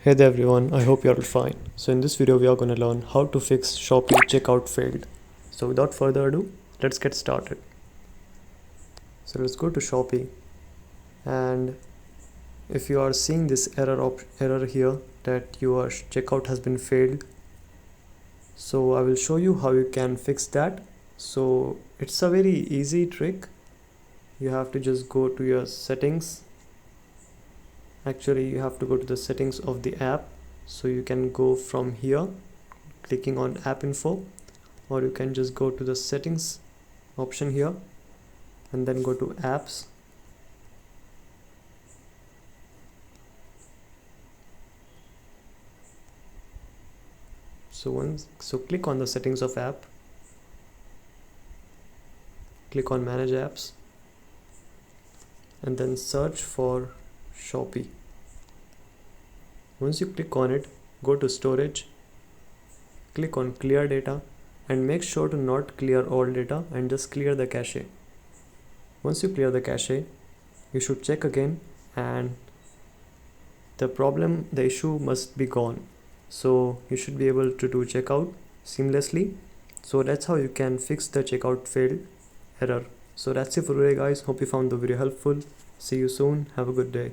Hey there everyone, I hope you're all fine. So in this video we are going to learn how to fix Shopee checkout failed. So without further ado, let's get started. So let's go to Shopee, and if you are seeing this error here that your checkout has been failed, so I will show you how you can fix that. So it's a very easy trick. You have to just go to your settings. Actually, you have to go to the settings of the app. So you can go from here clicking on app info, or you can just go to the settings option here and then go to apps. So click on the settings of app, click on manage apps, and then search for Shopee. Once you click on it, go to storage, click on clear data, and make sure to not clear all data and just clear the cache. Once you clear the cache, you should check again, and the issue must be gone. So you should be able to do checkout seamlessly. So that's how you can fix the checkout failed error. So that's it for today guys. Hope you found the video helpful. See you soon. Have a good day.